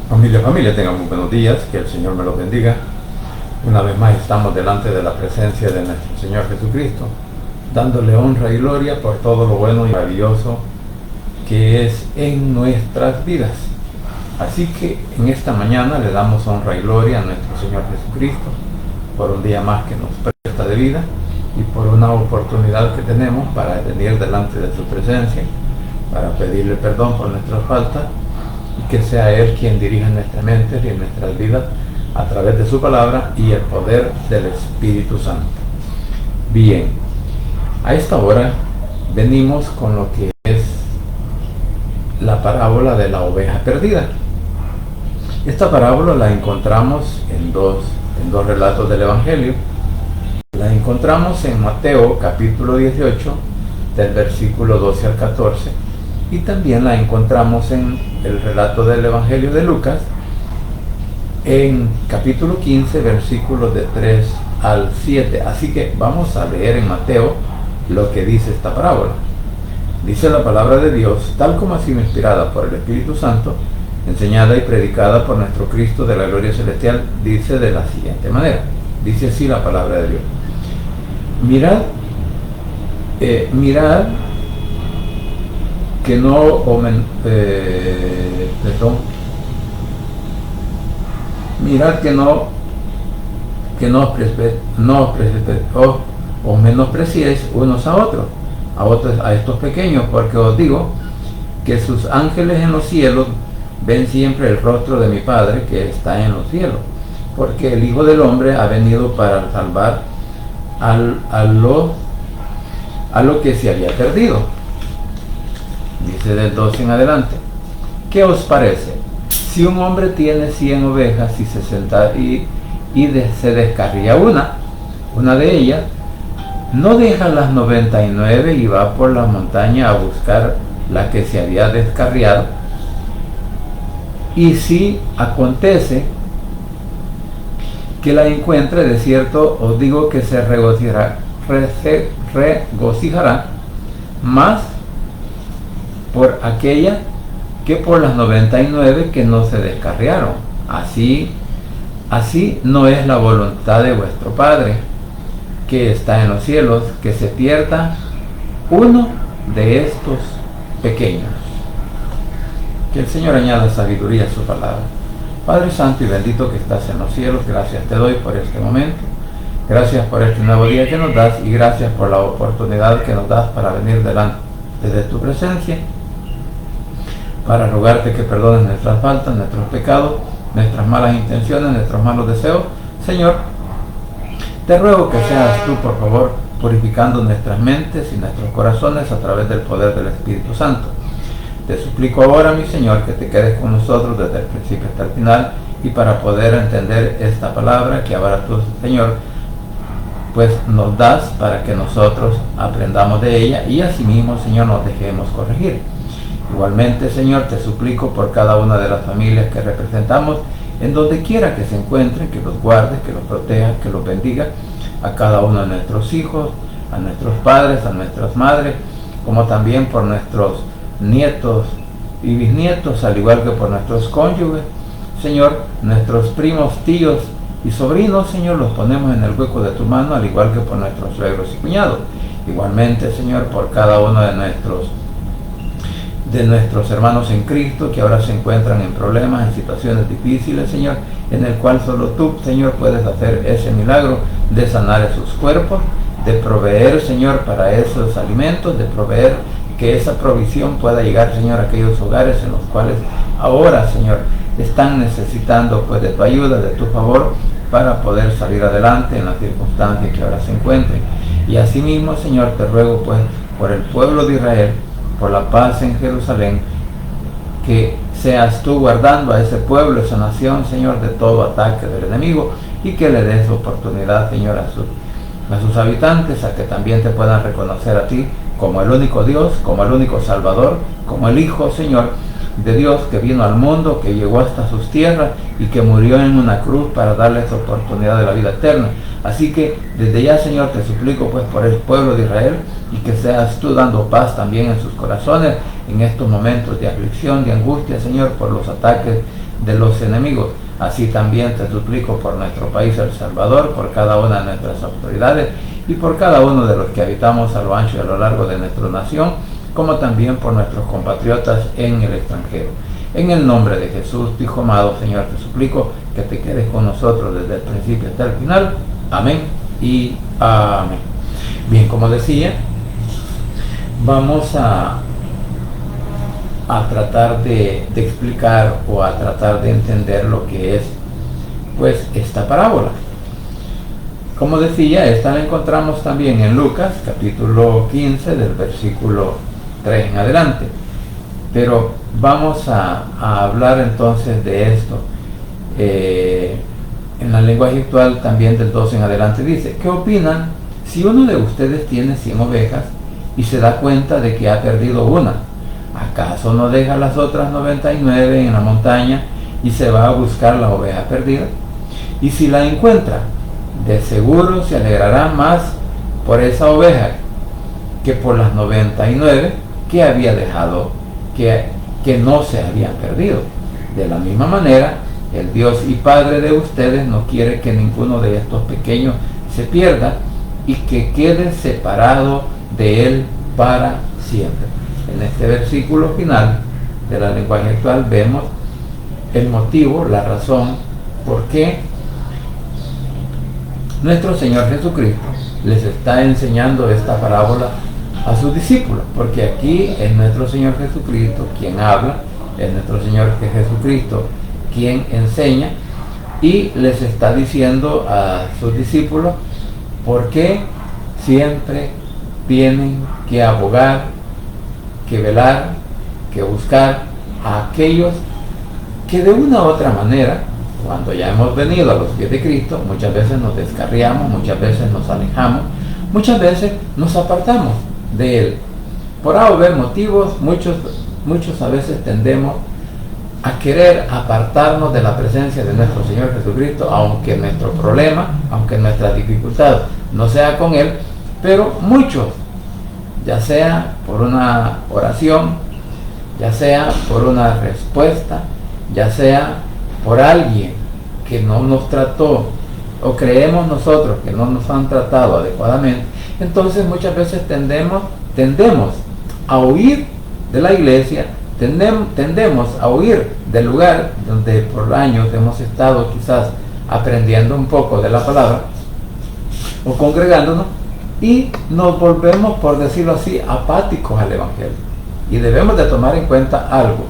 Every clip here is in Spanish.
Familia, tengan muy buenos días, que el Señor me los bendiga. Una vez más estamos delante de la presencia de nuestro Señor Jesucristo, dándole honra y gloria por todo lo bueno y maravilloso que es en nuestras vidas. Así que en esta mañana le damos honra y gloria a nuestro Señor Jesucristo por un día más que nos presta de vida y por una oportunidad que tenemos para venir delante de su presencia, para pedirle perdón por nuestras faltas, y que sea Él quien dirija nuestra mente y nuestras vidas a través de su palabra y el poder del Espíritu Santo. Bien, a esta hora venimos con lo que es la parábola de la oveja perdida. Esta parábola la encontramos en dos relatos del Evangelio. La encontramos en Mateo capítulo 18, del versículo 12 al 14, y también la encontramos en el relato del Evangelio de Lucas, en capítulo 15, versículos de 3 al 7. Así que vamos a leer en Mateo lo que dice esta parábola. Dice la palabra de Dios, tal como ha sido inspirada por el Espíritu Santo, enseñada y predicada por nuestro Cristo de la gloria celestial, dice de la siguiente manera. Dice así la palabra de Dios. Mirad que os menospreciéis unos a otros, a estos pequeños, porque os digo que sus ángeles en los cielos ven siempre el rostro de mi Padre que está en los cielos, porque el Hijo del Hombre ha venido para salvar a lo que se había perdido. Dice del 12 en adelante. ¿Qué os parece? Si un hombre tiene 100 ovejas y se descarría una de ellas, ¿no deja las 99 y va por la montaña a buscar la que se había descarriado? Y si acontece que la encuentre, de cierto os digo que se regocijará más por aquella que por las 99 que no se descarriaron. Así no es la voluntad de vuestro Padre que está en los cielos, que se pierda uno de estos pequeños. Que el Señor añada sabiduría a su palabra. Padre Santo y bendito que estás en los cielos, gracias te doy por este momento. Gracias por este nuevo día que nos das y gracias por la oportunidad que nos das para venir delante de tu presencia, para rogarte que perdones nuestras faltas, nuestros pecados, nuestras malas intenciones, nuestros malos deseos. Señor, te ruego que seas tú, por favor, purificando nuestras mentes y nuestros corazones a través del poder del Espíritu Santo. Te suplico ahora, mi Señor, que te quedes con nosotros desde el principio hasta el final, y para poder entender esta palabra que ahora tú, Señor, pues nos das para que nosotros aprendamos de ella y asimismo, Señor, nos dejemos corregir. Igualmente, Señor, te suplico por cada una de las familias que representamos, en donde quiera que se encuentren, que los guardes, que los protejas, que los bendiga, a cada uno de nuestros hijos, a nuestros padres, a nuestras madres, como también por nuestros nietos y bisnietos, al igual que por nuestros cónyuges. Señor, nuestros primos, tíos y sobrinos, Señor, los ponemos en el hueco de tu mano, al igual que por nuestros suegros y cuñados. Igualmente, Señor, por cada uno de nuestros hermanos en Cristo que ahora se encuentran en problemas, en situaciones difíciles, Señor, en el cual solo tú, Señor, puedes hacer ese milagro de sanar esos cuerpos, de proveer, Señor, para esos alimentos, de proveer que esa provisión pueda llegar, Señor, a aquellos hogares en los cuales ahora, Señor, están necesitando pues de tu ayuda, de tu favor, para poder salir adelante en las circunstancias que ahora se encuentren. Y asimismo, Señor, te ruego pues por el pueblo de Israel, por la paz en Jerusalén, que seas tú guardando a ese pueblo, esa nación, Señor, de todo ataque del enemigo, y que le des oportunidad, Señor, a sus habitantes, a que también te puedan reconocer a ti como el único Dios, como el único Salvador, como el Hijo, Señor, de Dios que vino al mundo, que llegó hasta sus tierras y que murió en una cruz para darles oportunidad de la vida eterna. Así que desde ya, Señor, te suplico pues por el pueblo de Israel, y que seas tú dando paz también en sus corazones en estos momentos de aflicción, de angustia, Señor, por los ataques de los enemigos. Así también te suplico por nuestro país, El Salvador, por cada una de nuestras autoridades y por cada uno de los que habitamos a lo ancho y a lo largo de nuestra nación, como también por nuestros compatriotas en el extranjero. En el nombre de Jesús, tu Hijo amado, Señor, te suplico que te quedes con nosotros desde el principio hasta el final. Amén y amén. Bien, como decía, vamos a tratar de explicar o a tratar de entender lo que es pues esta parábola. Como decía, esta la encontramos también en Lucas capítulo 15 del versículo 3 en adelante, pero vamos a hablar entonces de esto en la lenguaje actual también del 12 en adelante. Dice: ¿qué opinan si uno de ustedes tiene 100 ovejas y se da cuenta de que ha perdido una? ¿Acaso no deja las otras 99 en la montaña y se va a buscar la oveja perdida? Y si la encuentra, de seguro se alegrará más por esa oveja que por las 99 que había dejado, que no se habían perdido. De la misma manera, el Dios y Padre de ustedes no quiere que ninguno de estos pequeños se pierda y que quede separado de Él para siempre. En este versículo final de la lenguaje actual vemos el motivo, la razón por qué nuestro Señor Jesucristo les está enseñando esta parábola a sus discípulos, porque aquí es nuestro Señor Jesucristo quien habla, es nuestro Señor Jesucristo quien enseña, y les está diciendo a sus discípulos por qué siempre tienen que abogar, que velar, que buscar a aquellos que de una u otra manera, cuando ya hemos venido a los pies de Cristo, muchas veces nos descarriamos, muchas veces nos alejamos, muchas veces nos apartamos de Él. Por haber motivos, muchos a veces tendemos a querer apartarnos de la presencia de nuestro Señor Jesucristo, aunque nuestro problema, aunque nuestra dificultad no sea con Él, pero muchos, ya sea por una oración, ya sea por una respuesta, ya sea por alguien que no nos trató o creemos nosotros que no nos han tratado adecuadamente, entonces muchas veces tendemos a huir de la iglesia, tendemos a huir del lugar donde por años hemos estado quizás aprendiendo un poco de la palabra o congregándonos, y nos volvemos, por decirlo así, apáticos al Evangelio. Y debemos de tomar en cuenta algo,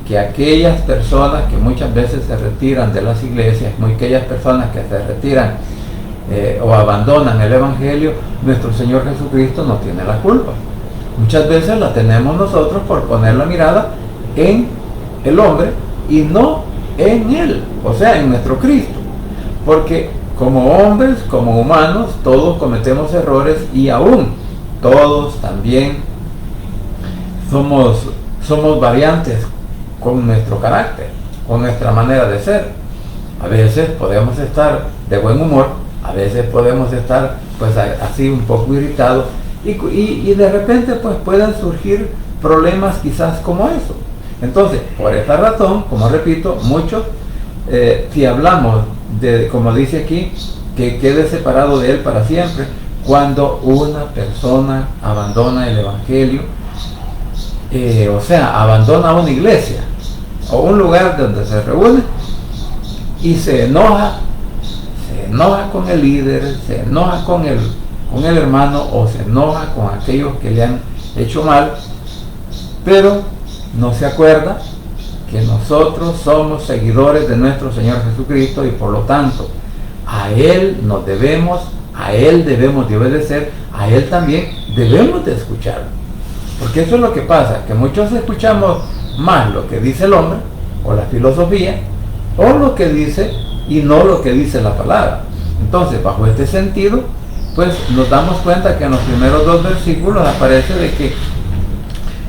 que aquellas personas que muchas veces se retiran de las iglesias, aquellas personas que se retiran o abandonan el Evangelio, nuestro Señor Jesucristo no tiene la culpa. Muchas veces la tenemos nosotros por poner la mirada en el hombre y no en Él, o sea, en nuestro Cristo. Porque como hombres, como humanos, todos cometemos errores, y aún todos también somos variantes con nuestro carácter, con nuestra manera de ser. A veces podemos estar de buen humor, a veces podemos estar pues así un poco irritados, y de repente pues pueden surgir problemas quizás como eso. Entonces, por esta razón, como repito, muchos, si hablamos de, como dice aquí, que quede separado de Él para siempre, cuando una persona abandona el Evangelio, o sea, abandona una iglesia o un lugar donde se reúne y se enoja con el líder, se enoja con el hermano, o se enoja con aquellos que le han hecho mal, pero no se acuerda que nosotros somos seguidores de nuestro Señor Jesucristo, y por lo tanto a Él nos debemos, a Él debemos de obedecer, a Él también debemos de escuchar. Porque eso es lo que pasa, que muchos escuchamos más lo que dice el hombre o la filosofía, o lo que dice y no lo que dice la palabra. Entonces, bajo este sentido, pues nos damos cuenta que en los primeros 2 versículos aparece de que,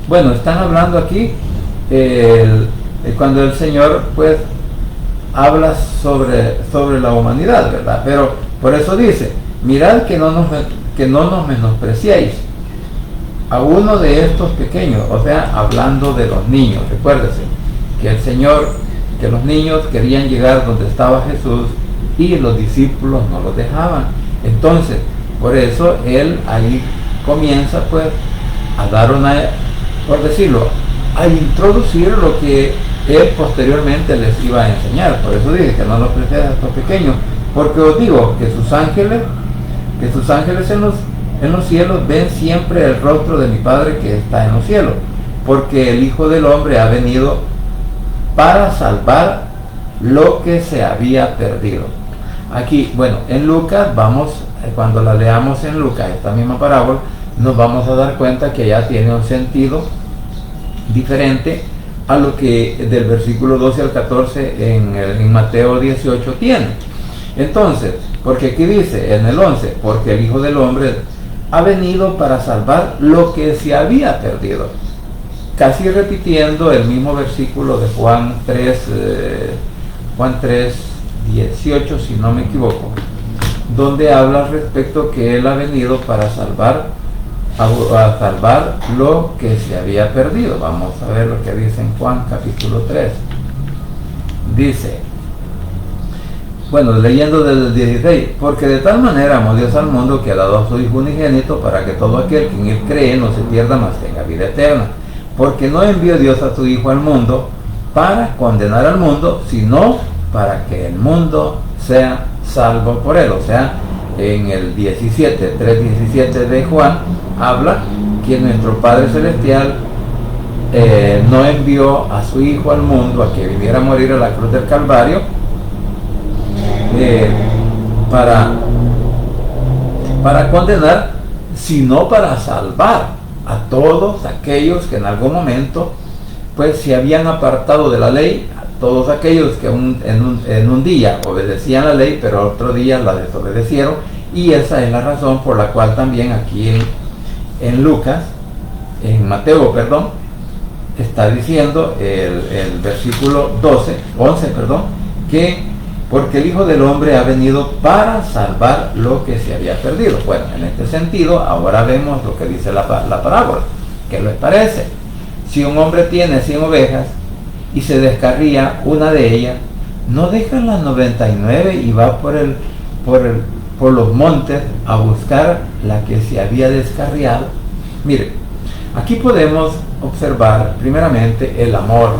bueno, están hablando aquí cuando el Señor pues habla sobre la humanidad, ¿verdad? Pero por eso dice: mirad que no nos menospreciéis a uno de estos pequeños, o sea, hablando de los niños. Recuérdese que el Señor que los niños querían llegar donde estaba Jesús y los discípulos no los dejaban. Entonces, por eso él ahí comienza pues a dar por decirlo, a introducir lo que él posteriormente les iba a enseñar. Por eso dije que no los prestéis a estos pequeños, porque os digo que sus ángeles en los cielos ven siempre el rostro de mi Padre que está en los cielos, porque el Hijo del Hombre ha venido para salvar lo que se había perdido. Aquí, bueno, en Lucas cuando la leamos en Lucas, esta misma parábola, nos vamos a dar cuenta que ya tiene un sentido diferente a lo que del versículo 12 al 14 en Mateo 18 tiene. Entonces, porque aquí dice en el 11, porque el Hijo del Hombre ha venido para salvar lo que se había perdido. Casi repitiendo el mismo versículo de Juan 3:18, si no me equivoco, donde habla respecto que él ha venido para salvar lo que se había perdido. Vamos a ver lo que dice en Juan capítulo 3. Dice, bueno, leyendo desde el 16, porque de tal manera amó Dios al mundo que ha dado a su Hijo unigénito para que todo aquel que en él cree no se pierda, mas tenga vida eterna. Porque no envió Dios a su Hijo al mundo para condenar al mundo, sino para que el mundo sea salvo por él. O sea, en el 3:17 de Juan habla que nuestro Padre Celestial no envió a su Hijo al mundo a que viniera a morir a la cruz del Calvario para condenar, sino para salvar a todos aquellos que en algún momento pues se habían apartado de la ley, a todos aquellos que en un día obedecían la ley, pero otro día la desobedecieron. Y esa es la razón por la cual también aquí en Mateo, está diciendo el versículo 11, que porque el Hijo del Hombre ha venido para salvar lo que se había perdido. Bueno, en este sentido, ahora vemos lo que dice la parábola. ¿Qué les parece? Si un hombre tiene 100 ovejas y se descarría una de ellas, ¿no deja las 99 y va por los montes a buscar la que se había descarriado? Mire, aquí podemos observar primeramente el amor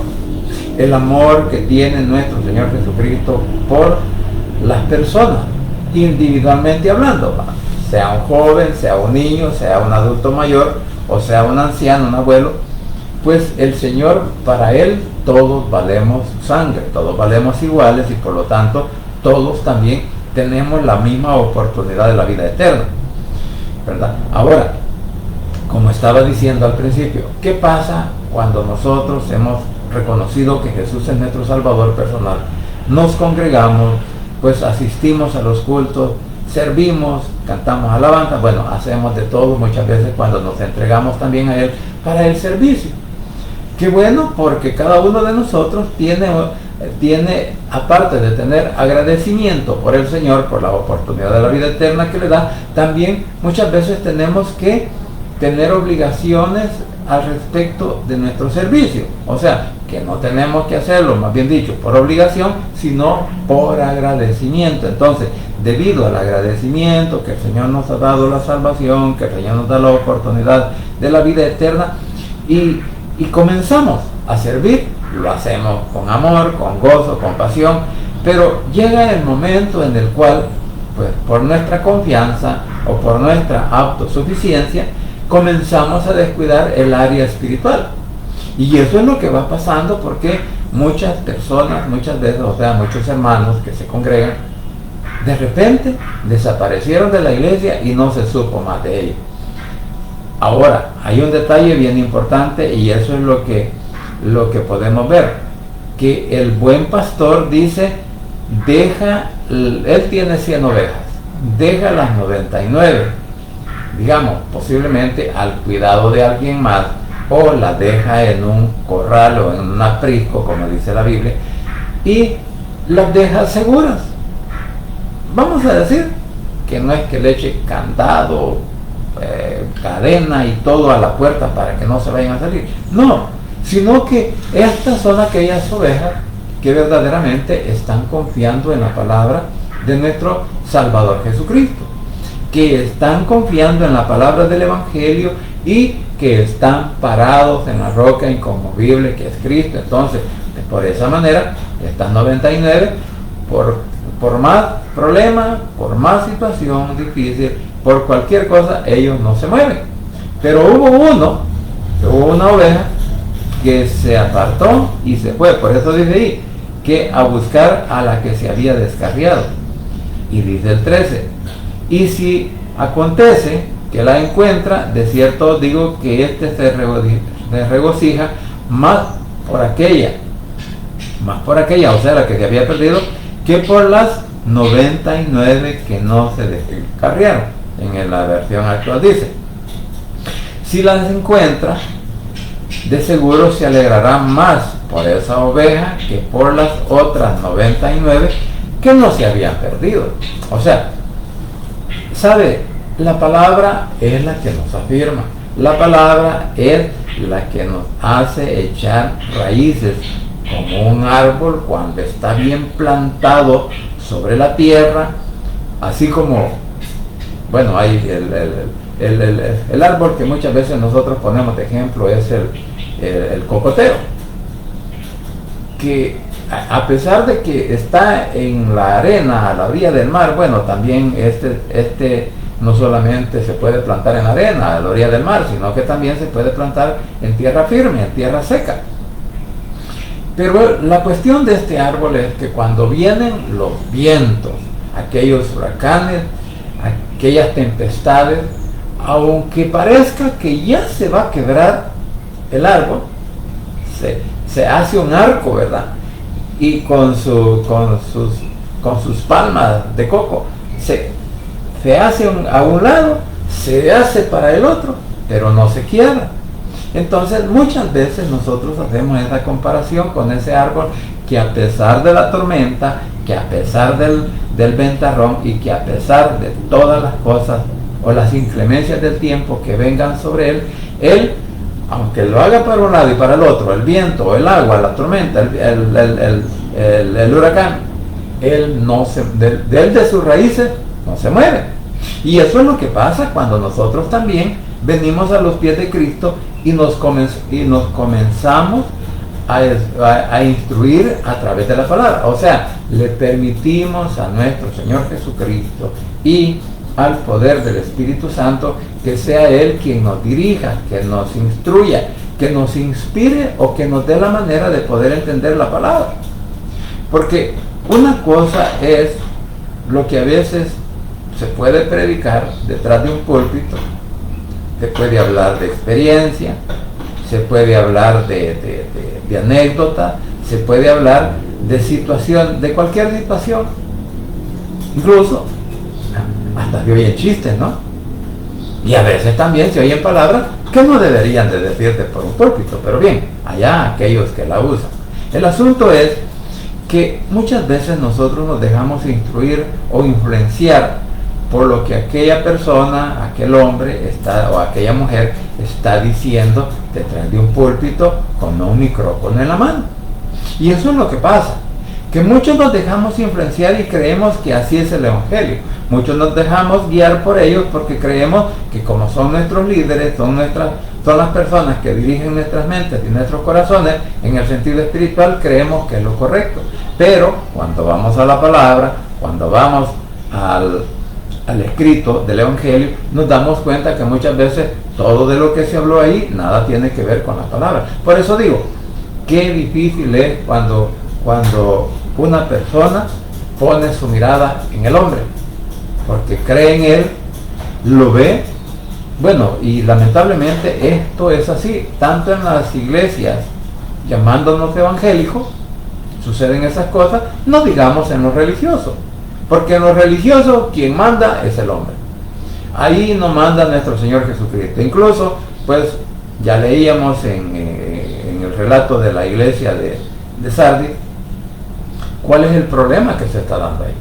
que tiene nuestro Señor Jesucristo por las personas, individualmente hablando, sea un joven, sea un niño, sea un adulto mayor, o sea un anciano, un abuelo. Pues el Señor, para Él todos valemos sangre, todos valemos iguales, y por lo tanto todos también tenemos la misma oportunidad de la vida eterna, ¿verdad? Ahora, como estaba diciendo al principio, ¿qué pasa cuando nosotros hemos reconocido que Jesús es nuestro Salvador personal? Nos congregamos, pues asistimos a los cultos, servimos, cantamos alabanza, bueno, hacemos de todo muchas veces cuando nos entregamos también a Él para el servicio. Qué bueno, porque cada uno de nosotros tiene, aparte de tener agradecimiento por el Señor, por la oportunidad de la vida eterna que le da, también muchas veces tenemos que tener obligaciones al respecto de nuestro servicio. O sea, que no tenemos que hacerlo, más bien dicho, por obligación, sino por agradecimiento. Entonces, debido al agradecimiento que el Señor nos ha dado la salvación, que el Señor nos da la oportunidad de la vida eterna, y comenzamos a servir, lo hacemos con amor, con gozo, con pasión, pero llega el momento en el cual, pues por nuestra confianza o por nuestra autosuficiencia, comenzamos a descuidar el área espiritual. Y eso es lo que va pasando, porque muchas personas, muchas veces, o sea, muchos hermanos que se congregan, de repente desaparecieron de la iglesia y no se supo más de ellos. Ahora, hay un detalle bien importante, y eso es lo que podemos ver, que el buen pastor dice, él tiene 100 ovejas, deja las 99, digamos, posiblemente al cuidado de alguien más, o las deja en un corral o en un aprisco, como dice la Biblia, y las deja seguras. Vamos a decir que no es que le eche candado, cadena y todo a la puerta para que no se vayan a salir, no, sino que estas son aquellas ovejas que verdaderamente están confiando en la palabra de nuestro Salvador Jesucristo, que están confiando en la palabra del Evangelio y que están parados en la roca inconmovible que es Cristo. Entonces, por esa manera, estas 99, por más problema, por más situación difícil, por cualquier cosa, ellos no se mueven. Pero hubo una oveja que se apartó y se fue. Por eso dice ahí, que a buscar a la que se había descarriado. Y dice el 13, y si acontece que la encuentra, de cierto digo que éste se regocija más por aquella, o sea, la que se había perdido, que por las 99 que no se descarriaron. En la versión actual dice, si las encuentra, de seguro se alegrará más por esa oveja que por las otras 99 que no se habían perdido. O sea, ¿sabe? La palabra es la que nos afirma. La palabra es la que nos hace echar raíces como un árbol cuando está bien plantado sobre la tierra, así como, bueno, hay el árbol que muchas veces nosotros ponemos de ejemplo es el cocotero, que a pesar de que está en la arena a la orilla del mar, bueno, también este no solamente se puede plantar en la arena a la orilla del mar, sino que también se puede plantar en tierra firme, en tierra seca. Pero la cuestión de este árbol es que cuando vienen los vientos, aquellos huracanes, aquellas tempestades, aunque parezca que ya se va a quebrar el árbol, se hace un arco, ¿verdad? Y con sus palmas de coco se hace a un lado, se hace para el otro, pero no se quiebra. Entonces muchas veces nosotros hacemos esa comparación con ese árbol que a pesar de la tormenta, que a pesar del ventarrón y que a pesar de todas las cosas o las inclemencias del tiempo que vengan sobre él, aunque lo haga para un lado y para el otro, el viento, el agua, la tormenta, el huracán, él de sus raíces no se mueve. Y eso es lo que pasa cuando nosotros también venimos a los pies de Cristo y nos comenzamos a instruir a través de la palabra. O sea, le permitimos a nuestro Señor Jesucristo y al poder del Espíritu Santo que sea Él quien nos dirija, que nos instruya, que nos inspire o que nos dé la manera de poder entender la palabra. Porque una cosa es lo que a veces se puede predicar detrás de un púlpito, se puede hablar de experiencia, se puede hablar de anécdota, se puede hablar de situación, de cualquier situación, incluso hasta se oyen chistes, ¿no? Y a veces también se oyen palabras que no deberían de decirte por un púlpito, pero bien, allá aquellos que la usan. El asunto es que muchas veces nosotros nos dejamos instruir o influenciar por lo que aquella persona, aquel hombre o aquella mujer está diciendo detrás de un púlpito con un micrófono en la mano. Y eso es lo que pasa, que muchos nos dejamos influenciar y creemos que así es el Evangelio. Muchos nos dejamos guiar por ellos porque creemos que como son nuestros líderes, son las personas que dirigen nuestras mentes y nuestros corazones, en el sentido espiritual creemos que es lo correcto. Pero cuando vamos a la palabra, cuando vamos al escrito del Evangelio, nos damos cuenta que muchas veces todo de lo que se habló ahí nada tiene que ver con la palabra. Por eso digo, qué difícil es cuando una persona pone su mirada en el hombre, porque cree en él, lo ve. Bueno, y lamentablemente esto es así, tanto en las iglesias llamándonos evangélicos, suceden esas cosas, no digamos en los religiosos. Porque en los religiosos quien manda es el hombre. Ahí no manda nuestro Señor Jesucristo. Incluso, pues, ya leíamos en el relato de la iglesia de Sardis, cuál es el problema que se está dando ahí.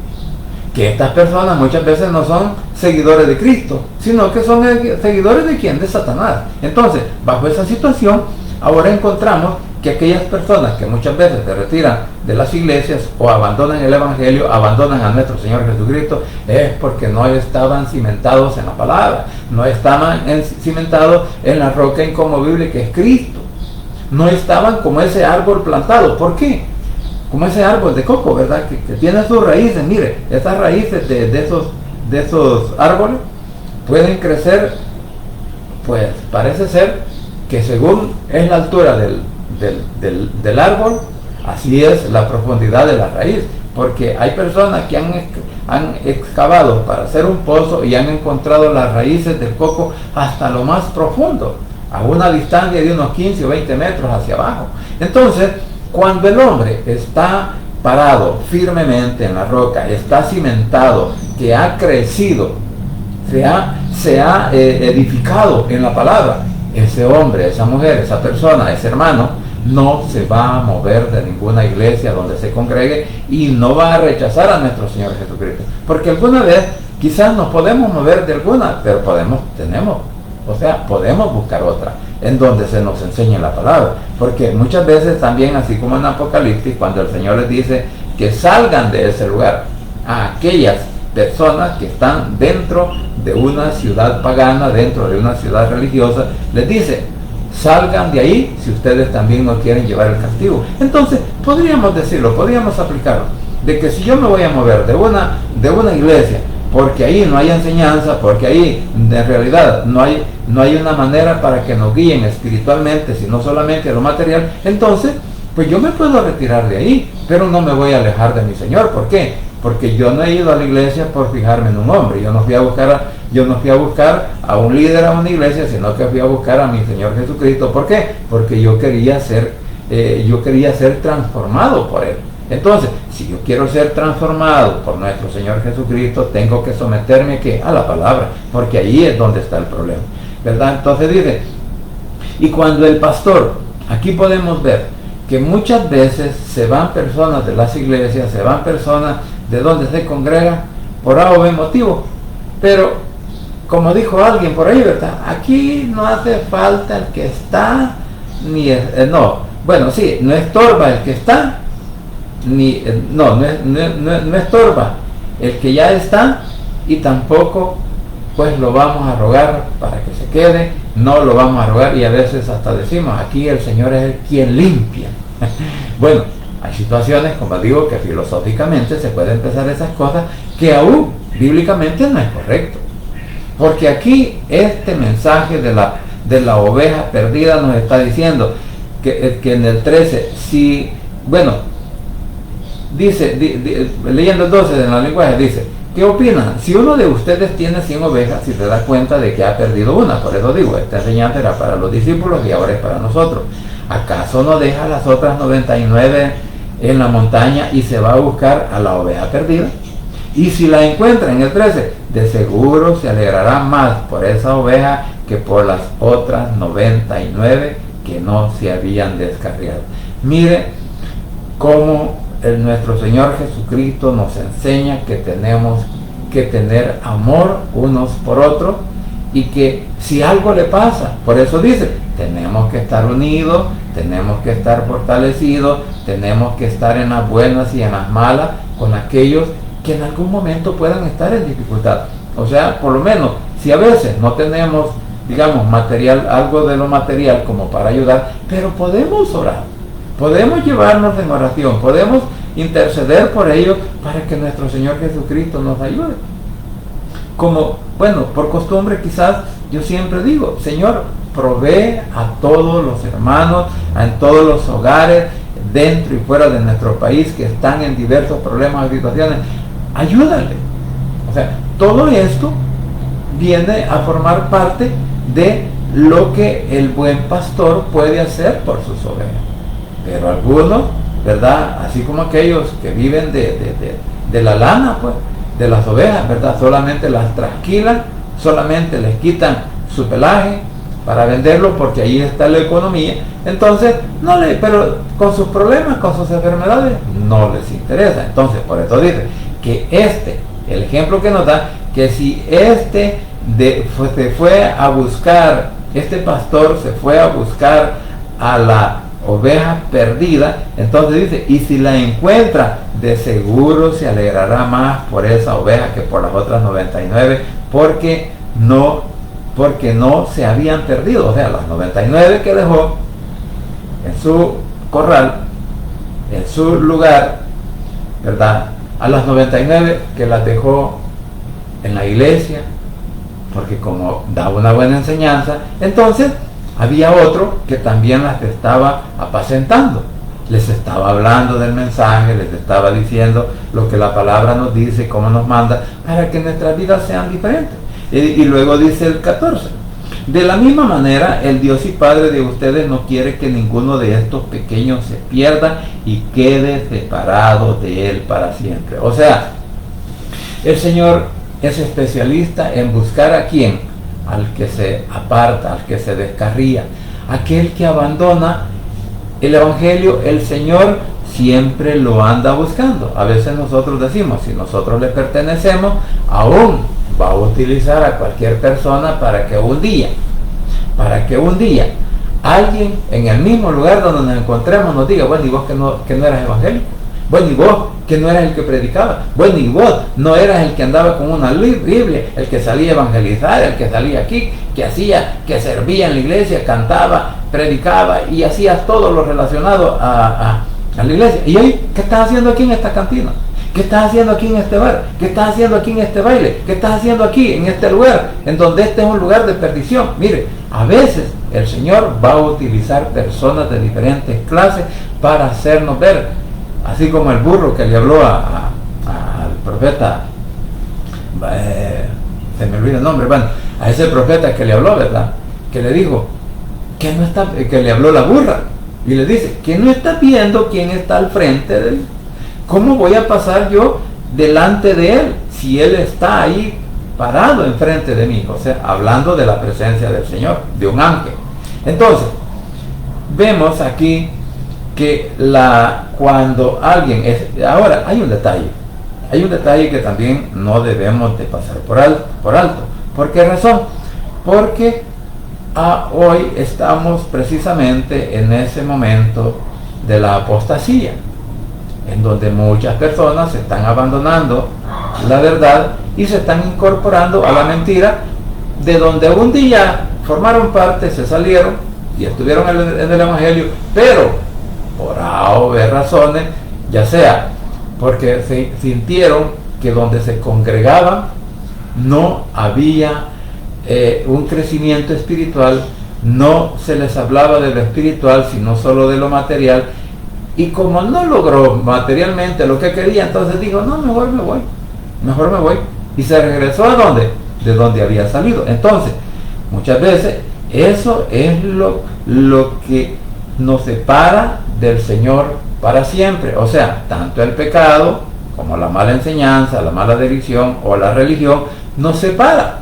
Que estas personas muchas veces no son seguidores de Cristo, sino que son seguidores de quién, de Satanás. Entonces, bajo esa situación, ahora encontramos que aquellas personas que muchas veces se retiran de las iglesias o abandonan el Evangelio, abandonan a nuestro Señor Jesucristo, es porque no estaban cimentados en la palabra, no estaban cimentados en la roca inconmovible que es Cristo, no estaban como ese árbol plantado. ¿Por qué? Como ese árbol de coco, ¿verdad? Que tiene sus raíces. Mire, esas raíces de esos árboles pueden crecer, pues parece ser que según es la altura del árbol, así es la profundidad de la raíz, porque hay personas que han excavado para hacer un pozo y han encontrado las raíces del coco hasta lo más profundo, a una distancia de unos 15 o 20 metros hacia abajo. Entonces, cuando el hombre está parado firmemente en la roca, está cimentado, que ha crecido, se ha edificado en la palabra, ese hombre, esa mujer, esa persona, ese hermano, no se va a mover de ninguna iglesia donde se congregue y no va a rechazar a nuestro Señor Jesucristo. Porque alguna vez quizás nos podemos mover de alguna, pero podemos buscar otra en donde se nos enseñe la palabra. Porque muchas veces también, así como en Apocalipsis, cuando el Señor les dice que salgan de ese lugar a aquellas personas que están dentro de una ciudad pagana, dentro de una ciudad religiosa, les dice: salgan de ahí si ustedes también no quieren llevar el castigo. Entonces, podríamos decirlo, podríamos aplicarlo, de que si yo me voy a mover de una iglesia, porque ahí no hay enseñanza, porque ahí en realidad no hay una manera para que nos guíen espiritualmente, sino solamente a lo material, entonces, pues yo me puedo retirar de ahí, pero no me voy a alejar de mi Señor. ¿Por qué? Porque yo no he ido a la iglesia por fijarme en un hombre. Yo no fui a buscar a un líder a una iglesia, sino que fui a buscar a mi Señor Jesucristo. ¿Por qué? Porque yo quería ser transformado por Él. Entonces, si yo quiero ser transformado por nuestro Señor Jesucristo, tengo que someterme a la palabra, porque ahí es donde está el problema, ¿verdad? Entonces dice, y cuando el pastor, aquí podemos ver que muchas veces se van personas de las iglesias, se van personas de donde se congrega por A o B motivo, pero como dijo alguien por ahí, ¿verdad? Aquí no hace falta el que está, no estorba el que está, no estorba el que ya está, y tampoco pues lo vamos a rogar para que se quede, no lo vamos a rogar, y a veces hasta decimos, aquí el Señor es el quien limpia. Bueno, hay situaciones, como digo, que filosóficamente se pueden pensar esas cosas que aún bíblicamente no es correcto, porque aquí este mensaje de la oveja perdida nos está diciendo que en el 13, leyendo el 12 en la lenguaje, dice: ¿qué opinan? Si uno de ustedes tiene 100 ovejas y se da cuenta de que ha perdido una, por eso digo, esta enseñanza era para los discípulos y ahora es para nosotros, ¿acaso no deja las otras 99 en la montaña y se va a buscar a la oveja perdida? Y si la encuentra, en el 13, de seguro se alegrará más por esa oveja que por las otras 99 que no se habían descarriado. Mire cómo nuestro Señor Jesucristo nos enseña que tenemos que tener amor unos por otros, y que si algo le pasa, por eso dice, tenemos que estar unidos, tenemos que estar fortalecidos, tenemos que estar en las buenas y en las malas con aquellos que en algún momento puedan estar en dificultad. O sea, por lo menos, si a veces no tenemos, digamos, material, algo de lo material como para ayudar, pero podemos orar, podemos llevarnos en oración, podemos interceder por ellos para que nuestro Señor Jesucristo nos ayude. Como, por costumbre quizás, yo siempre digo, Señor, provee a todos los hermanos, en todos los hogares, dentro y fuera de nuestro país, que están en diversos problemas y situaciones, ayúdale. O sea, todo esto viene a formar parte de lo que el buen pastor puede hacer por sus ovejas. Pero algunos, ¿verdad? Así como aquellos que viven de la lana, pues, de las ovejas, ¿verdad? Solamente las trasquilan, solamente les quitan su pelaje para venderlo, porque ahí está la economía. Entonces, pero con sus problemas, con sus enfermedades, no les interesa. Entonces, por eso dice que el ejemplo que nos da, que si este pastor se fue a buscar a la oveja perdida, entonces dice, y si la encuentra, de seguro se alegrará más por esa oveja que por las otras 99, porque no se habían perdido. O sea, las 99 que dejó en su corral, en su lugar, ¿verdad? A las 99 que las dejó en la iglesia, porque como daba una buena enseñanza, entonces había otro que también las estaba apacentando, les estaba hablando del mensaje, les estaba diciendo lo que la palabra nos dice, cómo nos manda, para que nuestras vidas sean diferentes. Y luego dice el 14, de la misma manera, el Dios y Padre de ustedes no quiere que ninguno de estos pequeños se pierda y quede separado de Él para siempre. O sea, el Señor es especialista en buscar a quién, al que se aparta, al que se descarría, aquel que abandona el Evangelio. El Señor siempre lo anda buscando. A veces nosotros decimos, si nosotros le pertenecemos, aún va a utilizar a cualquier persona para que un día alguien en el mismo lugar donde nos encontremos nos diga, bueno, y vos que no eras evangélico, bueno, y vos que no eras el que predicaba, bueno, y vos no eras el que andaba con una Biblia, el que salía a evangelizar, el que salía aquí, que servía en la iglesia, cantaba, predicaba y hacías todo lo relacionado a la iglesia. Y hoy, ¿qué estás haciendo aquí en esta cantina? ¿Qué estás haciendo aquí en este bar? ¿Qué estás haciendo aquí en este baile? ¿Qué estás haciendo aquí en este lugar? En donde este es un lugar de perdición. Mire, a veces el Señor va a utilizar personas de diferentes clases para hacernos ver, así como el burro que le habló al profeta, se me olvida el nombre, bueno, a ese profeta que le habló, ¿verdad? Que le dijo, que le habló la burra, y le dice, que no está viendo quién está al frente de él. ¿Cómo voy a pasar yo delante de él si él está ahí parado enfrente de mí? O sea, hablando de la presencia del Señor, de un ángel. Entonces, vemos aquí que cuando alguien es... Ahora, hay un detalle que también no debemos de pasar por alto. ¿Por qué razón? Porque hoy estamos precisamente en ese momento de la apostasía, en donde muchas personas se están abandonando la verdad y se están incorporando a la mentira, de donde un día formaron parte, se salieron y estuvieron en el Evangelio, pero por A o B razones, ya sea porque se sintieron que donde se congregaban no había un crecimiento espiritual, no se les hablaba de lo espiritual, sino solo de lo material. Y como no logró materialmente lo que quería, entonces dijo, no, mejor me voy. Y se regresó ¿a dónde? De donde había salido. Entonces, muchas veces, eso es lo que nos separa del Señor para siempre. O sea, tanto el pecado, como la mala enseñanza, la mala dirección o la religión, nos separa.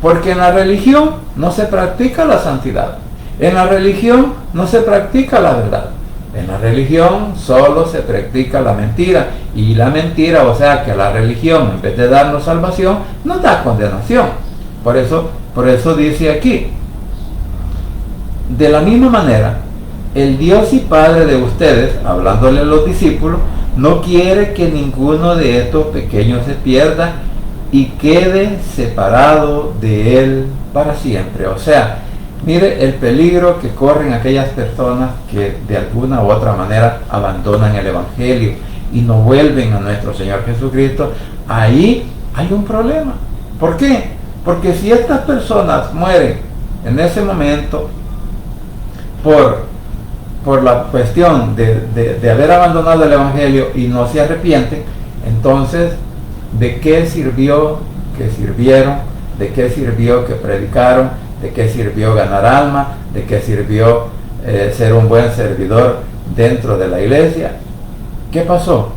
Porque en la religión no se practica la santidad. En la religión no se practica la verdad. En la religión solo se practica la mentira, y la mentira, o sea que la religión, en vez de darnos salvación, nos da condenación. Por eso dice aquí, de la misma manera, el Dios y Padre de ustedes, hablándole a los discípulos, no quiere que ninguno de estos pequeños se pierda y quede separado de Él para siempre. O sea, mire el peligro que corren aquellas personas que de alguna u otra manera abandonan el Evangelio y no vuelven a nuestro Señor Jesucristo. Ahí hay un problema. ¿Por qué? Porque si estas personas mueren en ese momento por la cuestión de haber abandonado el Evangelio y no se arrepienten, entonces, ¿de qué sirvió que sirvieron? ¿De qué sirvió que predicaron? ¿De qué sirvió ganar alma? ¿De qué sirvió ser un buen servidor dentro de la iglesia? ¿Qué pasó?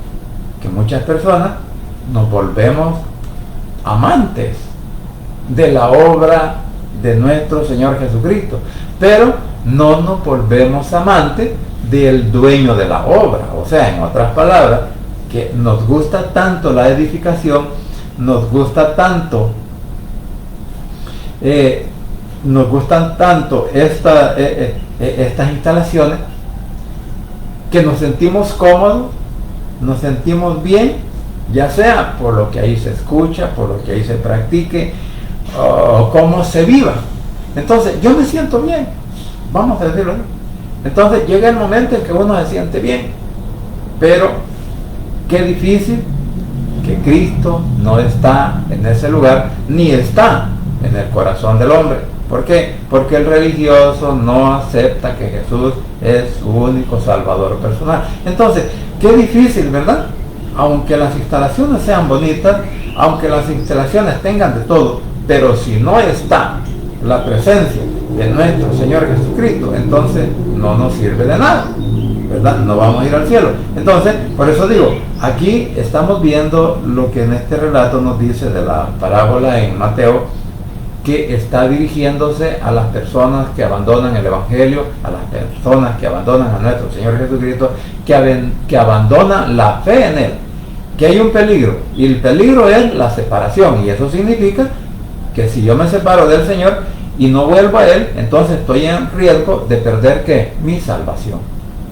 Que muchas personas nos volvemos amantes de la obra de nuestro Señor Jesucristo, pero no nos volvemos amantes del dueño de la obra. O sea, en otras palabras, que nos gusta tanto la edificación, nos gustan tanto estas instalaciones, que nos sentimos cómodos, nos sentimos bien, ya sea por lo que ahí se escucha, por lo que ahí se practique, o cómo se viva. Entonces, yo me siento bien, vamos a decirlo así. Entonces llega el momento en que uno se siente bien, pero qué difícil que Cristo no está en ese lugar, ni está en el corazón del hombre. ¿Por qué? Porque el religioso no acepta que Jesús es su único salvador personal. Entonces, qué difícil, ¿verdad? Aunque las instalaciones sean bonitas, aunque las instalaciones tengan de todo, pero si no está la presencia de nuestro Señor Jesucristo, entonces no nos sirve de nada, ¿verdad? No vamos a ir al cielo. Entonces, por eso digo, aquí estamos viendo lo que en este relato nos dice de la parábola en Mateo, que está dirigiéndose a las personas que abandonan el Evangelio, a las personas que abandonan a nuestro Señor Jesucristo, que abandonan la fe en Él, que hay un peligro, y el peligro es la separación, y eso significa que si yo me separo del Señor y no vuelvo a Él, entonces estoy en riesgo de perder ¿qué? Mi salvación.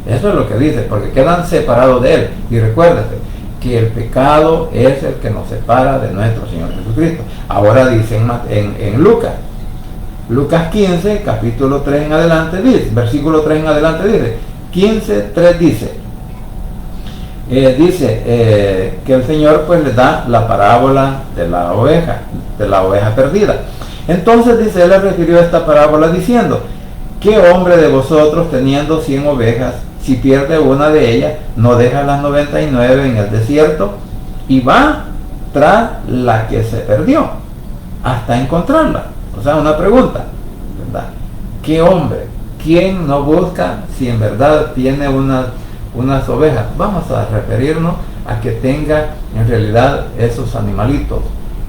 Eso es lo que dice, porque quedan separados de Él. Y recuérdate que el pecado es el que nos separa de nuestro Señor Jesucristo. Ahora dice en Lucas 15, capítulo 3 en adelante, dice, versículo 3 en adelante dice, 15, 3 dice, que el Señor pues le da la parábola de la oveja perdida. Entonces dice, él le refirió a esta parábola diciendo, ¿qué hombre de vosotros teniendo 100 ovejas, si pierde una de ellas, no deja las 99 en el desierto y va tras la que se perdió hasta encontrarla? O sea, una pregunta, ¿verdad? ¿Qué hombre? ¿Quién no busca si en verdad tiene unas ovejas? Vamos a referirnos a que tenga en realidad esos animalitos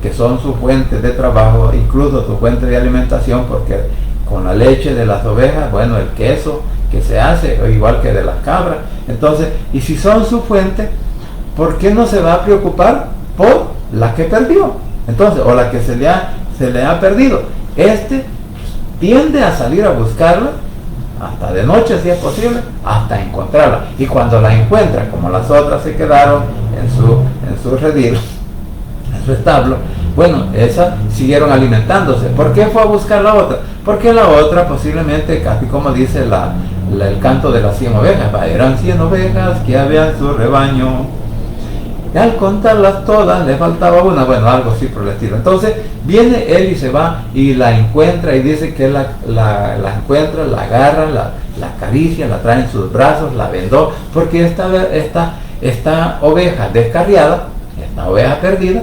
que son su fuente de trabajo, incluso su fuente de alimentación, porque con la leche de las ovejas, bueno, el queso que se hace, igual que de las cabras. Entonces, y si son su fuente, ¿por qué no se va a preocupar por la que perdió? Entonces, o la que se le ha perdido. Tiende a salir a buscarla, hasta de noche si es posible, hasta encontrarla. Y cuando la encuentra, como las otras se quedaron en su redil, en su establo, bueno, esas siguieron alimentándose. ¿Por qué fue a buscar la otra? Porque la otra posiblemente, casi como dice el canto de las 100 ovejas, eran 100 ovejas que había en su rebaño, y al contarlas todas le faltaba una, bueno, algo así por el estilo. Entonces viene él y se va y la encuentra, y dice que la encuentra, la agarra, la acaricia, la trae en sus brazos, la vendó, porque esta oveja descarriada, esta oveja perdida,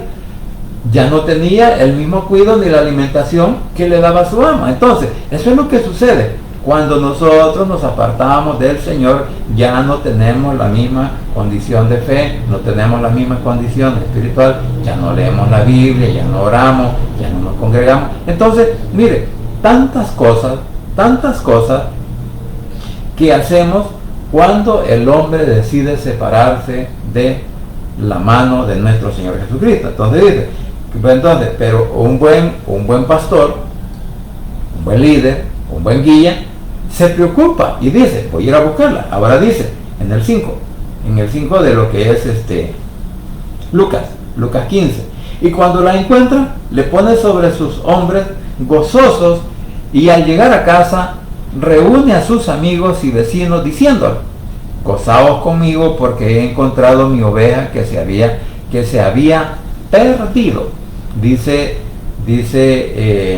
ya no tenía el mismo cuidado ni la alimentación que le daba su ama. Entonces, eso es lo que sucede. Cuando nosotros nos apartamos del Señor, ya no tenemos la misma condición de fe, no tenemos la misma condición espiritual, ya no leemos la Biblia, ya no oramos, ya no nos congregamos. Entonces, mire, tantas cosas que hacemos cuando el hombre decide separarse de la mano de nuestro Señor Jesucristo. Entonces dice, pero un buen pastor, un buen líder, un buen guía, se preocupa y dice, voy a ir a buscarla. Ahora dice, en el 5 de lo que es Lucas 15, y cuando la encuentra, le pone sobre sus hombres gozosos, y al llegar a casa, reúne a sus amigos y vecinos diciéndole, gozaos conmigo porque he encontrado mi oveja que se había perdido. Dice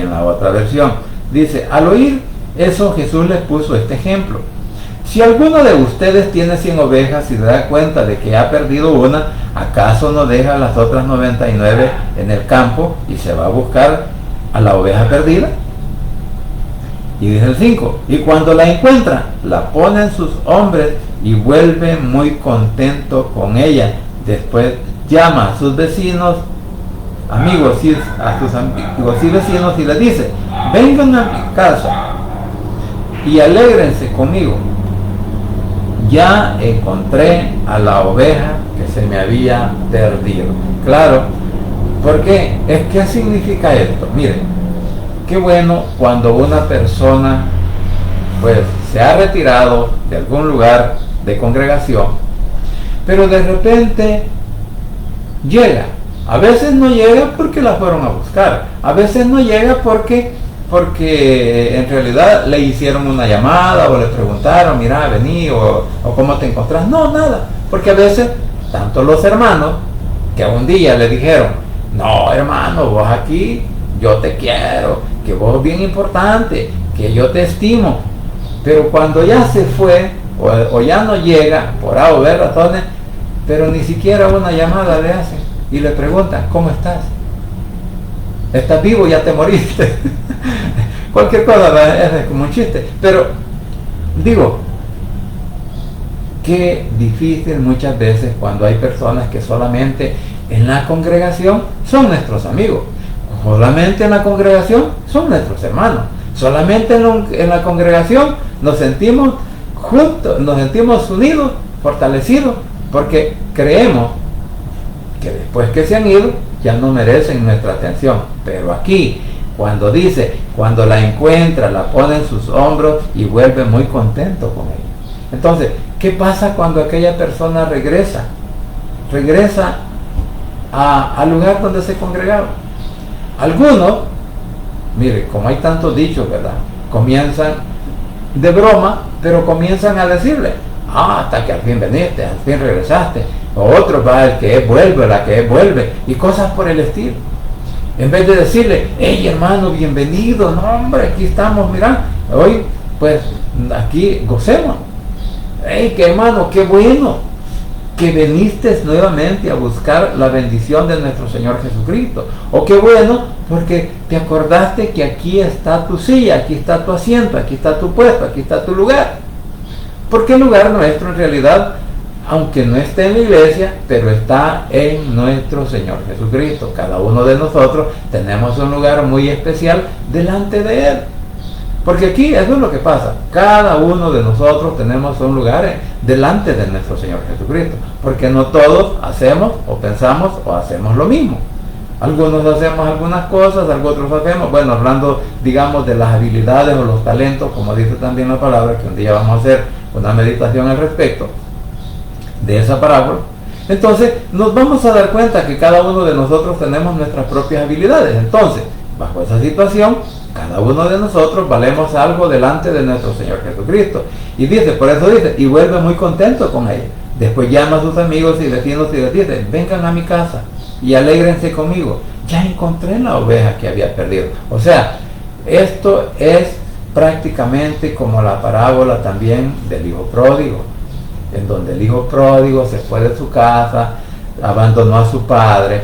en la otra versión, dice, al oír eso Jesús les puso este ejemplo. Si alguno de ustedes tiene 100 ovejas y se da cuenta de que ha perdido una, ¿acaso no deja las otras 99 en el campo y se va a buscar a la oveja perdida? Y dice el 5, y cuando la encuentra, la pone en sus hombres y vuelve muy contento con ella. Después llama a sus vecinos, amigos y vecinos, y les dice, vengan a mi casa y alégrense conmigo, ya encontré a la oveja que se me había perdido. Claro, porque ¿qué significa esto? Miren, qué bueno cuando una persona pues se ha retirado de algún lugar de congregación, pero de repente llega. A veces no llega porque la fueron a buscar, a veces no llega porque en realidad le hicieron una llamada o le preguntaron, mira, vení, o cómo te encontrás. No, nada, porque a veces tanto los hermanos que un día le dijeron, no hermano, vos aquí, yo te quiero, que vos es bien importante, que yo te estimo, pero cuando ya se fue o ya no llega por A o B razones, pero ni siquiera una llamada le hacen y le preguntan, ¿cómo estás? ¿Estás vivo? ¿Ya te moriste? Cualquier cosa es como un chiste, pero digo, qué difícil muchas veces cuando hay personas que solamente en la congregación son nuestros amigos, solamente en la congregación son nuestros hermanos, solamente en la congregación nos sentimos juntos, nos sentimos unidos, fortalecidos, porque creemos que después que se han ido ya no merecen nuestra atención. Pero aquí, cuando dice, cuando la encuentra, la pone en sus hombros y vuelve muy contento con ella. Entonces, ¿qué pasa cuando aquella persona regresa? Regresa al lugar donde se congregaron. Algunos, mire, como hay tantos dichos, ¿verdad? Comienzan de broma, pero comienzan a decirle, hasta que al fin veniste, al fin regresaste. O otro va, el que vuelve, la que vuelve, y cosas por el estilo. En vez de decirle, hey hermano, bienvenido, no hombre, aquí estamos, mira, hoy pues aquí gocemos. Hey, qué hermano, qué bueno que viniste nuevamente a buscar la bendición de nuestro Señor Jesucristo. O qué bueno, porque te acordaste que aquí está tu silla, aquí está tu asiento, aquí está tu puesto, aquí está tu lugar. Porque el lugar nuestro en realidad, aunque no esté en la iglesia, pero está en nuestro Señor Jesucristo. Cada uno de nosotros tenemos un lugar muy especial delante de Él. Porque aquí eso es lo que pasa. Cada uno de nosotros tenemos un lugar delante de nuestro Señor Jesucristo. Porque no todos hacemos o pensamos o hacemos lo mismo. Algunos hacemos algunas cosas, otros hacemos, bueno, hablando, digamos, de las habilidades o los talentos, como dice también la palabra, que un día vamos a hacer una meditación al respecto de esa parábola. Entonces nos vamos a dar cuenta que cada uno de nosotros tenemos nuestras propias habilidades. Entonces, bajo esa situación, cada uno de nosotros valemos algo delante de nuestro Señor Jesucristo. Y dice, por eso dice, y vuelve muy contento con ella. Después llama a sus amigos y vecinos y les dice, vengan a mi casa y alégrense conmigo, ya encontré la oveja que había perdido. O sea, esto es prácticamente como la parábola también del hijo pródigo, en donde el hijo pródigo se fue de su casa, abandonó a su padre,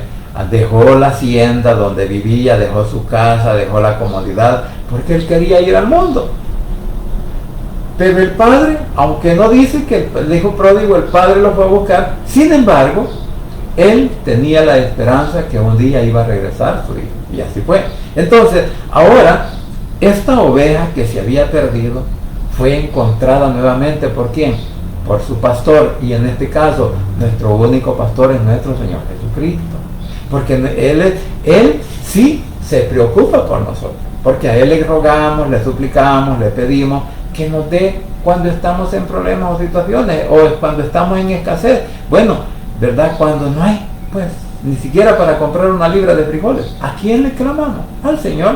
dejó la hacienda donde vivía, dejó su casa, dejó la comodidad, porque él quería ir al mundo. Pero el padre, aunque no dice que el hijo pródigo, el padre lo fue a buscar, sin embargo, él tenía la esperanza que un día iba a regresar su hijo, y así fue. Entonces, ahora, esta oveja que se había perdido fue encontrada nuevamente. ¿Por quién? Por su pastor, y en este caso nuestro único pastor es nuestro Señor Jesucristo, porque él sí se preocupa por nosotros, porque a Él le rogamos, le suplicamos, le pedimos que nos dé cuando estamos en problemas o situaciones, o cuando estamos en escasez. Bueno, ¿verdad? Cuando no hay, pues, ni siquiera para comprar una libra de frijoles, ¿a quién le clamamos? Al Señor,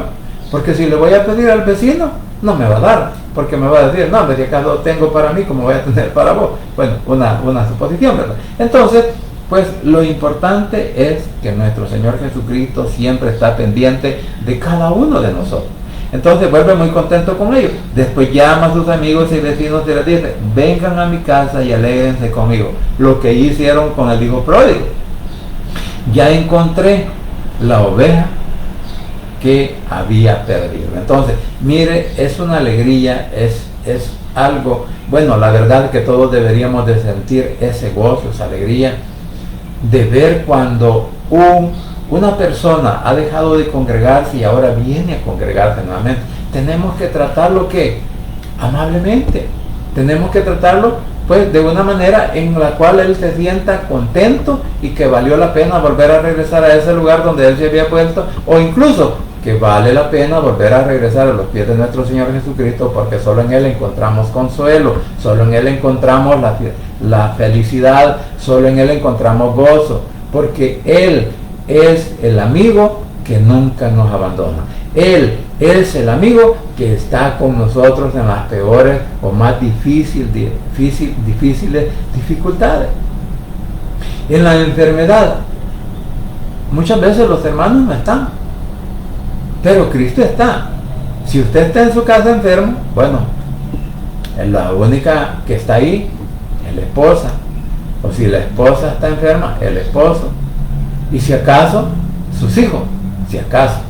porque si le voy a pedir al vecino, no me va a dar, porque me va a decir, no, si acaso tengo para mí, como voy a tener para vos. Bueno, una suposición, ¿verdad? Entonces, pues lo importante es que nuestro Señor Jesucristo siempre está pendiente de cada uno de nosotros. Entonces vuelve muy contento con ellos. Después llama a sus amigos y vecinos y les dice, vengan a mi casa y alégrense conmigo. Lo que hicieron con el hijo pródigo. Ya encontré la oveja que había perdido. Entonces, mire, es una alegría, es algo, bueno, la verdad que todos deberíamos de sentir ese gozo, esa alegría de ver cuando una persona ha dejado de congregarse y ahora viene a congregarse nuevamente. Tenemos que tratarlo ¿qué? Amablemente. Tenemos que tratarlo pues de una manera en la cual él se sienta contento y que valió la pena volver a regresar a ese lugar donde él se había puesto, o incluso que vale la pena volver a regresar a los pies de nuestro Señor Jesucristo, porque solo en Él encontramos consuelo, solo en Él encontramos la felicidad, solo en Él encontramos gozo, porque Él es el amigo que nunca nos abandona. Él es el amigo que está con nosotros en las peores o más difíciles dificultades. En la enfermedad, muchas veces los hermanos no están, pero Cristo está. Si usted está en su casa enfermo, bueno, la única que está ahí es la esposa, o si la esposa está enferma, el esposo, y si acaso sus hijos, si acaso,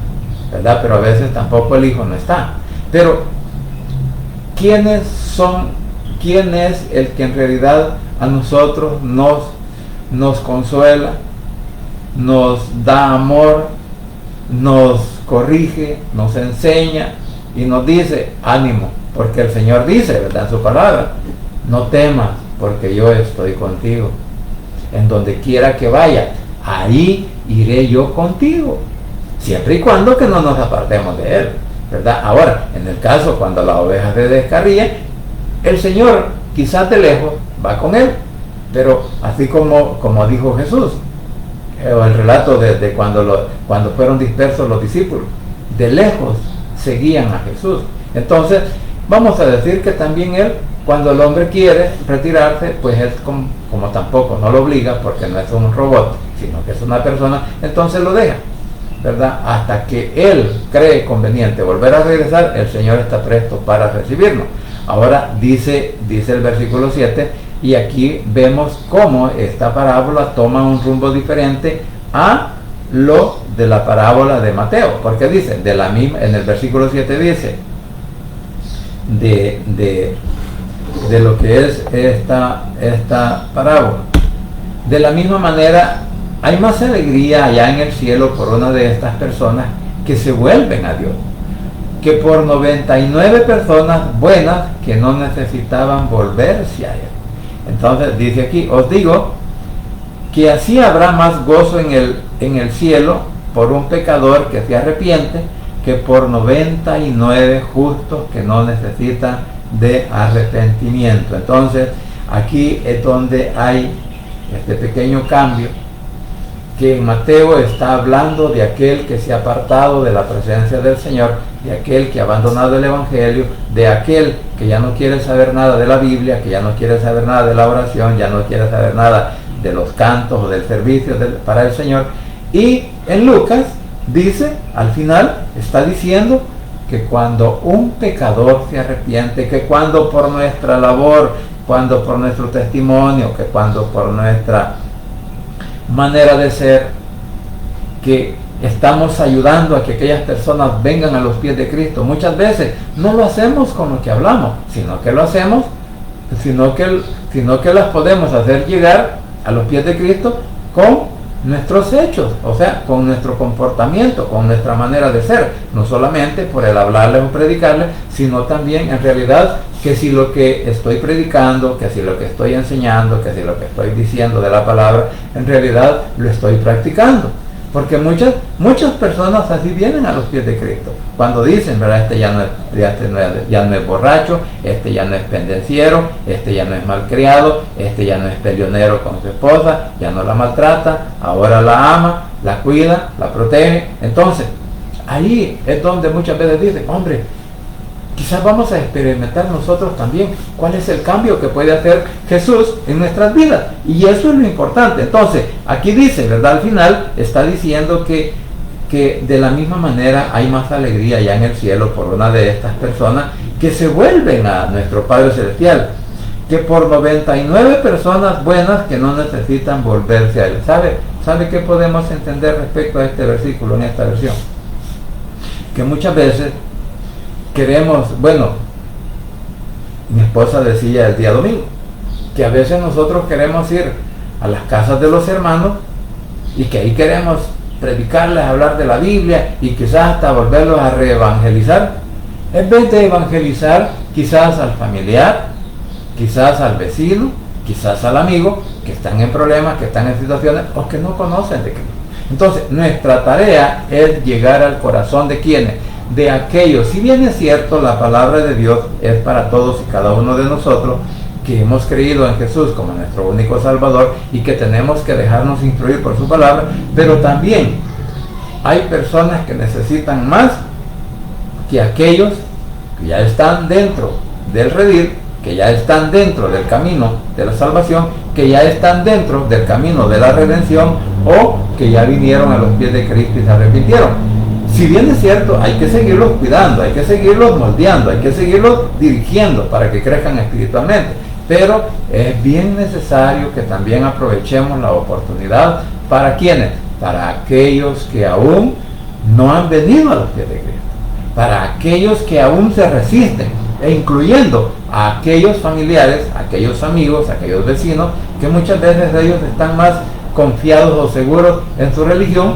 ¿verdad? Pero a veces tampoco el hijo no está. Pero ¿quién es el que en realidad a nosotros nos consuela, nos da amor, nos corrige, nos enseña y nos dice ánimo? Porque el Señor dice, ¿verdad?, en su palabra: no temas, porque yo estoy contigo. En donde quiera que vaya, ahí iré yo contigo, siempre y cuando que no nos apartemos de Él, ¿verdad? Ahora, en el caso cuando la oveja se descarría, el Señor quizás de lejos va con él, pero así como dijo Jesús, o el relato de cuando fueron dispersos los discípulos, de lejos seguían a Jesús. Entonces vamos a decir que también Él, cuando el hombre quiere retirarse, pues es como tampoco no lo obliga, porque no es un robot, sino que es una persona, entonces lo deja, ¿verdad? Hasta que Él cree conveniente volver a regresar, el Señor está presto para recibirnos. Ahora dice el versículo 7, y aquí vemos cómo esta parábola toma un rumbo diferente a lo de la parábola de Mateo, porque dice, en el versículo 7 dice, de lo que es esta parábola: de la misma manera hay más alegría allá en el cielo por una de estas personas que se vuelven a Dios, que por 99 personas buenas que no necesitaban volverse a Él. Entonces dice aquí: os digo que así habrá más gozo en el cielo por un pecador que se arrepiente, que por 99 justos que no necesitan de arrepentimiento. Entonces aquí es donde hay este pequeño cambio, que en Mateo está hablando de aquel que se ha apartado de la presencia del Señor, de aquel que ha abandonado el Evangelio, de aquel que ya no quiere saber nada de la Biblia, que ya no quiere saber nada de la oración, ya no quiere saber nada de los cantos o del servicio para el Señor. Y en Lucas dice, al final está diciendo que cuando un pecador se arrepiente, que cuando por nuestra labor, cuando por nuestro testimonio, que cuando por nuestra manera de ser, que estamos ayudando a que aquellas personas vengan a los pies de Cristo, muchas veces no lo hacemos con lo que hablamos, sino que lo hacemos, sino que las podemos hacer llegar a los pies de Cristo con nuestros hechos, o sea, con nuestro comportamiento, con nuestra manera de ser, no solamente por el hablarles o predicarles, sino también en realidad que si lo que estoy predicando, que si lo que estoy enseñando, que si lo que estoy diciendo de la palabra, en realidad lo estoy practicando. Porque muchas personas así vienen a los pies de Cristo, cuando dicen, ¿verdad?, este ya no es borracho, este ya no es pendenciero, este ya no es malcriado, este ya no es peleonero con su esposa, ya no la maltrata, ahora la ama, la cuida, la protege. Entonces, ahí es donde muchas veces dicen, hombre, quizás vamos a experimentar nosotros también cuál es el cambio que puede hacer Jesús en nuestras vidas. Y eso es lo importante. Entonces, aquí dice, ¿verdad?, al final está diciendo que de la misma manera hay más alegría ya en el cielo por una de estas personas que se vuelven a nuestro Padre Celestial, que por 99 personas buenas que no necesitan volverse a Él. ¿Sabe qué podemos entender respecto a este versículo en esta versión? Que muchas veces queremos, bueno, mi esposa decía el día domingo, que a veces nosotros queremos ir a las casas de los hermanos y que ahí queremos predicarles, hablar de la Biblia y quizás hasta volverlos a reevangelizar, en vez de evangelizar quizás al familiar, quizás al vecino, quizás al amigo, que están en problemas, que están en situaciones o que no conocen de Cristo. Entonces, nuestra tarea es llegar al corazón de quienes, de aquellos, si bien es cierto, la palabra de Dios es para todos y cada uno de nosotros, que hemos creído en Jesús como nuestro único Salvador y que tenemos que dejarnos instruir por su palabra, pero también hay personas que necesitan más que aquellos que ya están dentro del redil, que ya están dentro del camino de la salvación, que ya están dentro del camino de la redención, o que ya vinieron a los pies de Cristo y se arrepintieron. Si bien es cierto, hay que seguirlos cuidando, hay que seguirlos moldeando, hay que seguirlos dirigiendo para que crezcan espiritualmente, pero es bien necesario que también aprovechemos la oportunidad. ¿Para quiénes? Para aquellos que aún no han venido a los pies de Cristo, para aquellos que aún se resisten, e incluyendo a aquellos familiares, aquellos amigos, aquellos vecinos, que muchas veces ellos están más confiados o seguros en su religión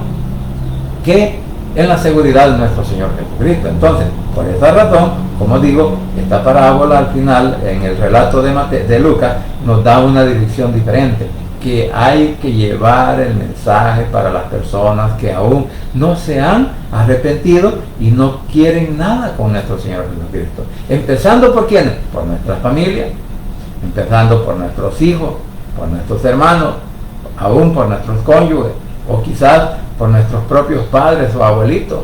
que en la seguridad de nuestro Señor Jesucristo. Entonces, por esa razón, como digo, esta parábola al final, en el relato de Lucas, nos da una dirección diferente, que hay que llevar el mensaje para las personas que aún no se han arrepentido y no quieren nada con nuestro Señor Jesucristo. Empezando por quiénes, por nuestras familias, empezando por nuestros hijos, por nuestros hermanos, aún por nuestros cónyuges, o quizás por nuestros propios padres o abuelitos,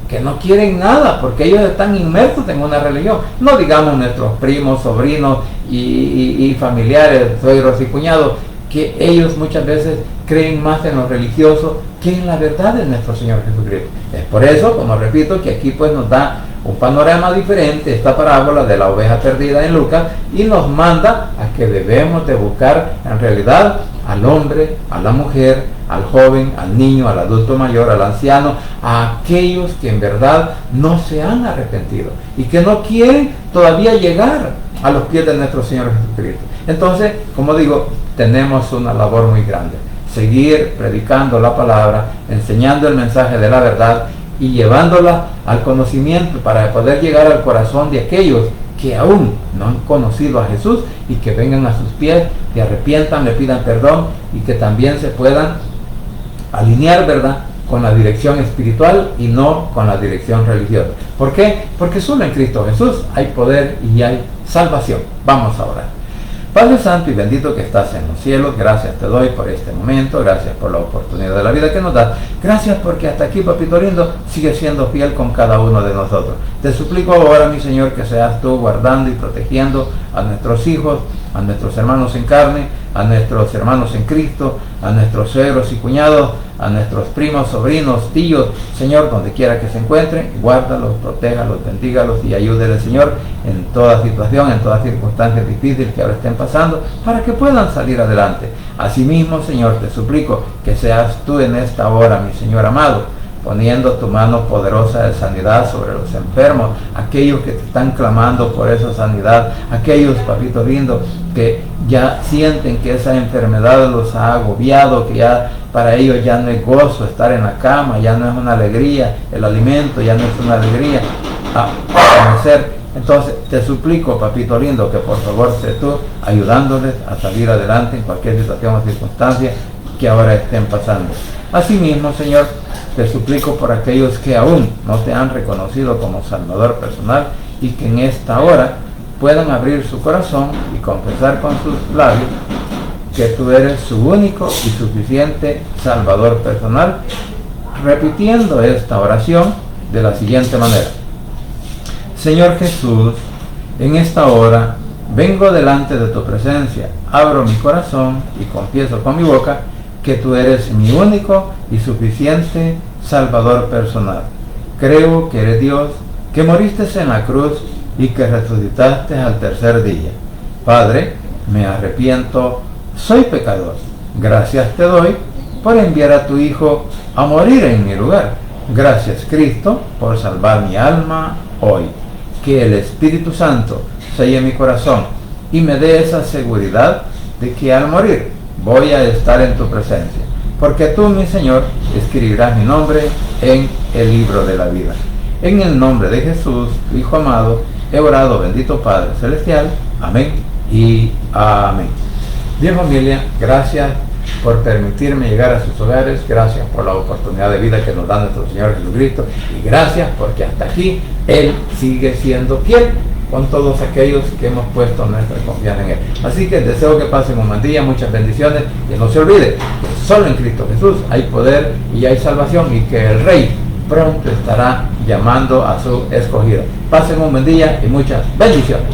que no quieren nada porque ellos están inmersos en una religión. No digamos nuestros primos, sobrinos y familiares, suegros y cuñados, que ellos muchas veces creen más en lo religioso que en la verdad de nuestro Señor Jesucristo. Es por eso, como repito, que aquí pues nos da un panorama diferente esta parábola de la oveja perdida en Lucas, y nos manda a que debemos de buscar en realidad al hombre, a la mujer, al joven, al niño, al adulto mayor, al anciano, a aquellos que en verdad no se han arrepentido y que no quieren todavía llegar a los pies de nuestro Señor Jesucristo. Entonces, como digo, tenemos una labor muy grande: seguir predicando la palabra, enseñando el mensaje de la verdad y llevándola al conocimiento para poder llegar al corazón de aquellos que aún no han conocido a Jesús, y que vengan a sus pies, que arrepientan, le pidan perdón y que también se puedan alinear, ¿verdad?, con la dirección espiritual y no con la dirección religiosa. ¿Por qué? Porque solo en Cristo Jesús hay poder y hay salvación. Vamos a orar. Padre Santo y bendito que estás en los cielos, gracias te doy por este momento, gracias por la oportunidad de la vida que nos das, gracias porque hasta aquí, papito lindo, sigues siendo fiel con cada uno de nosotros. Te suplico ahora, mi Señor, que seas tú guardando y protegiendo a nuestros hijos, a nuestros hermanos en carne, a nuestros hermanos en Cristo, a nuestros suegros y cuñados, a nuestros primos, sobrinos, tíos. Señor, donde quiera que se encuentren, guárdalos, protéjalos, bendígalos y ayúdeles, Señor, en toda situación, en todas circunstancias difíciles que ahora estén pasando, para que puedan salir adelante. Asimismo, Señor, te suplico que seas tú en esta hora, mi Señor amado, poniendo tu mano poderosa de sanidad sobre los enfermos, aquellos que te están clamando por esa sanidad, aquellos, papito lindo, que ya sienten que esa enfermedad los ha agobiado, que ya para ellos ya no es gozo estar en la cama, ya no es una alegría, el alimento ya no es una alegría a conocer. Entonces te suplico, papito lindo, que por favor sé tú ayudándoles a salir adelante en cualquier situación o circunstancia que ahora estén pasando. Asimismo, Señor, te suplico por aquellos que aún no te han reconocido como Salvador personal, y que en esta hora puedan abrir su corazón y confesar con sus labios que tú eres su único y suficiente Salvador personal, repitiendo esta oración de la siguiente manera: Señor Jesús, en esta hora vengo delante de tu presencia, abro mi corazón y confieso con mi boca que tú eres mi único y suficiente Salvador personal. Creo que eres Dios, que moriste en la cruz y que resucitaste al tercer día. Padre, me arrepiento, soy pecador. Gracias te doy por enviar a tu Hijo a morir en mi lugar. Gracias, Cristo, por salvar mi alma hoy. Que el Espíritu Santo selle mi corazón y me dé esa seguridad de que al morir voy a estar en tu presencia, porque tú, mi Señor, escribirás mi nombre en el libro de la vida. En el nombre de Jesús, tu Hijo amado, he orado, bendito Padre Celestial. Amén y amén. Bien, familia, gracias por permitirme llegar a sus hogares, gracias por la oportunidad de vida que nos da nuestro Señor Jesucristo, y gracias porque hasta aquí Él sigue siendo fiel con todos aquellos que hemos puesto nuestra confianza en Él. Así que deseo que pasen un buen día, muchas bendiciones, y no se olvide que solo en Cristo Jesús hay poder y hay salvación, y que el Rey pronto estará llamando a su escogido. Pasen un buen día y muchas bendiciones.